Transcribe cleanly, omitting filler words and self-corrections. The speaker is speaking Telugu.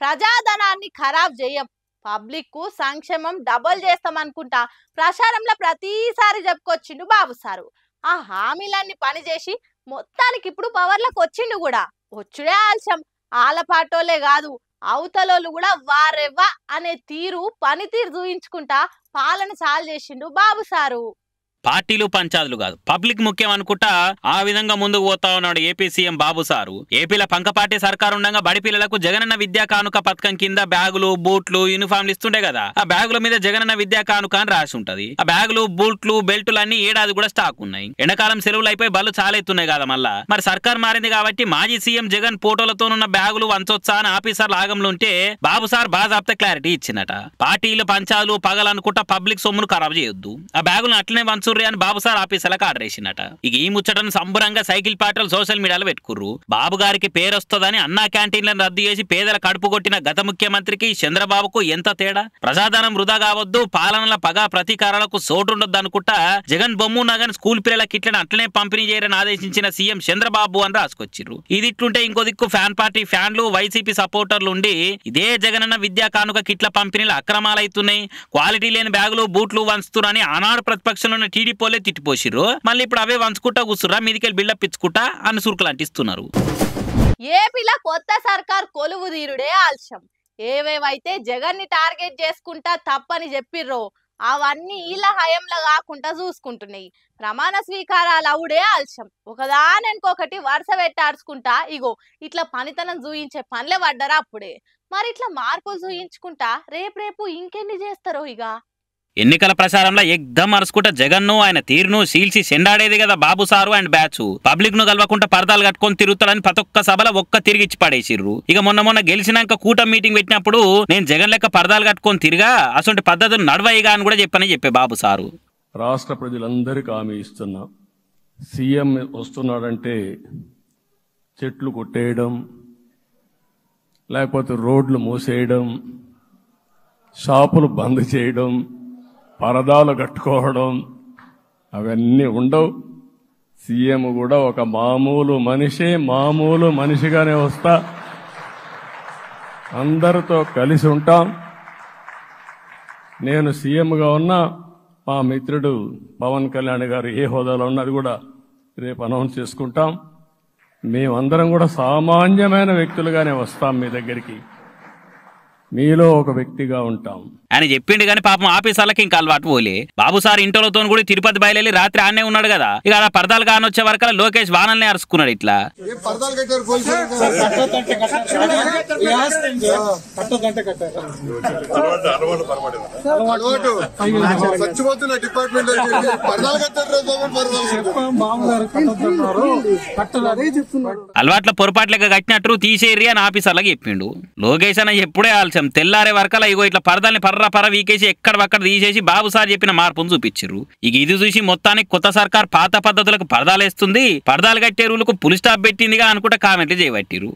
ప్రజాధనాన్ని ఖరాబ్ చేయం, పబ్లిక్ కు సంక్షేమం డబల్ చేస్తాం అనుకుంటా ప్రచారంలో ప్రతిసారి చెప్పుకొచ్చిండు బాబు సారు. ఆ హామీలన్నీ పనిచేసి మొత్తానికి ఇప్పుడు పవర్లకు వచ్చిండు కూడా. వచ్చుడే ఆలస్యం. ఆలపాటోలే కాదు, అవతలోళ్ళు కూడా వారెవ్వా అనే తీరు పనితీరు చూయించుకుంటా పాలన చాలు చేసిండు బాబు సారు. పార్టీలు పంచాదులు కాదు, పబ్లిక్ ముఖ్యం అనుకుంటా ఆ విధంగా ముందుకు పోతా ఉన్నాడు ఏపీ సీఎం బాబు సారు. ఏపీలో పంకపార్టీ సర్కారు ఉండగా బడి పిల్లలకు జగనన్న విద్యా కానుక పథకం కింద బ్యాగులు, బూట్లు, యూనిఫామ్లు ఇస్తుండే కదా. ఆ బ్యాగుల మీద జగనన్న విద్యా కానుక అని రాసి ఉంటది. ఆ బ్యాగులు, బూట్లు, బెల్టులు అన్ని ఏడాది కూడా స్టాక్ ఉన్నాయి. ఎండాకాలం సెలవులు అయిపోయి బళ్ళు చాలా ఎత్తున్నాయి కదా. మళ్ళా మరి సర్కార్ మారింది కాబట్టి మాజీ సీఎం జగన్ ఫోటోలతోనున్న బ్యాగులు వంచొచ్చా అని ఆఫీసర్ల ఆగంలో ఉంటే బాబు సార్ బాజాబ్తా క్లారిటీ ఇచ్చినట. పార్టీలు పంచాలు పగలనుకుంటా పబ్లిక్ సొమ్మును ఖరాబ్ చేయొద్దు, ఆ బ్యాగులు అట్లనే వంచు అని బాబు సార్ ఆఫీసర్లకు ఆర్డర్ వేసినట. ఇక ఈ ముచ్చటను సంబరంగా సైకిల్ పాటలు సోషల్ మీడియాలో పెట్టుకుర్రు. బాబు గారికి పేరు వస్తుందని అన్నా క్యాంటీన్లను రద్దు చేసి పేదల కడుపు కొట్టిన గత ముఖ్యమంత్రికి చంద్రబాబుకు ఎంత తేడా. ప్రజాధనం వృధా కావద్దు, పాలనల పగ ప్రతీకారాలకు సోటుండొద్దు అనుకుంటా జగన్ బొమ్ము నగన్ స్కూల్ పిల్లల కిట్లను అట్లనే పంపిణీ చేయాలని ఆదేశించిన సీఎం చంద్రబాబు అని రాసుకొచ్చిర్రు. ఇది ఇట్లుంటే ఇంకో దిక్కు ఫ్యాన్ పార్టీ ఫ్యాన్లు, వైసీపీ సపోర్టర్లు ఉండి ఇదే జగనన్న విద్యా కానుక కిట్ల పంపిణీలు అక్రమాలు అవుతున్నాయి, క్వాలిటీ లేని బ్యాగులు, బూట్లు వంచుతున్నారని ఆనాడు ప్రతిపక్షంలో టీడీపోలే తిట్టిపోసిర్రు. మళ్ళీ ఇప్పుడు అవే వంచుకుంటా కూర్చురా, మీదికెళ్ళి బిల్డప్ ఇచ్చుకుంటా అన్న సురుకులు అంటిస్తున్నారు. ఏపీలో కొత్త సర్కార్ కొలువు తీరుడే ఆలస్యం. ఏవేవైతే జగన్ ని టార్గెట్ చేసుకుంటా తప్పని చెప్పిర్రో అవన్నీ వీళ్ళ హయంలో కాకుండా చూసుకుంటున్నాయి. ప్రమాణ స్వీకారాలు అవుడే ఆలస్యం. ఒకదానికొకటి వరుస పెట్టాడుచుకుంటా ఇగో ఇట్లా పనితనం చూయించే పనులే పడ్డరా అప్పుడే. మరి ఇట్లా మార్పులు చూయించుకుంటా రేపు ఇంకెన్ని చేస్తారో. ఇక ఎన్నికల ప్రచారంలో ఎగ్దం అరుచుకుంటా జగన్ను ఆయన తీరును సీల్చి చెండాడేది కదా బాబు సారు అండ్ బ్యాచ్. పబ్లిక్ ను కలవకుండా పరదాలు కట్టుకొని తిరుగుతాడని ప్రతి ఒక్క సభలో ఒక్క తిరిగిచ్చి పడేసిర్రు. ఇక మొన్న గెలిచినాక కూటమి మీటింగ్ పెట్టినప్పుడు నేను జగన్ లెక్క పరదాలు కట్టుకొని తిరిగా అసలు పద్ధతులు నడవయిగా అని కూడా చెప్పే బాబు సారు. రాష్ట్ర ప్రజలందరికీ హామీ ఇస్తున్నా, సీఎం వస్తున్నాడంటే చెట్లు కొట్టేయడం, లేకపోతే రోడ్లు మూసేయడం, షాపులు బంద్ చేయడం, పరదాలు కట్టుకోవడం అవన్నీ ఉండవు. సీఎం కూడా ఒక మామూలు మనిషిగానే వస్తా, అందరితో కలిసి ఉంటాం. నేను సీఎంగా ఉన్నా, మా మిత్రుడు పవన్ కళ్యాణ్ గారు ఏ హోదాలో ఉన్నది కూడా రేపు అనౌన్స్ చేసుకుంటాం. మేమందరం కూడా సామాన్యమైన వ్యక్తులుగానే వస్తాం మీ దగ్గరికి, మీలో ఒక వ్యక్తిగా ఉంటాం ఆయన చెప్పిండు కానీ పాపం ఆఫీసర్లకి ఇంకా అలవాటు పోలే. బాబు సార్ ఇంటోలతో కూడా తిరుపతి బయలుదేరి రాత్రి ఆనే ఉన్నాడు కదా. ఇక అలా పరదాలు కానొచ్చే వరకు లోకేష్ వానల్ని అరుచుకున్నాడు. ఇట్లా అలవాట్ల పొరపాట్లకి కట్టినట్టు తీసేరి అని ఆఫీసర్లకు చెప్పిండు. లోకేష్ అని ఎప్పుడే ఆల్సి తెల్లారే వరకలా ఇగో ఇట్లా పరదాల్ని పర్ర వీకేసి ఎక్కడక్కడ తీసేసి బాబు సార్ చెప్పిన మార్పును చూపించారు. ఇక ఇది చూసి మొత్తానికి కొత్త సర్కార్ పాత పద్ధతులకు పరదాలేస్తుంది, పరదాలు కట్టే రూలకు పులి స్టాప్ పెట్టిందిగా అనుకుంటా కామెంట్లు చేయబట్టిరు.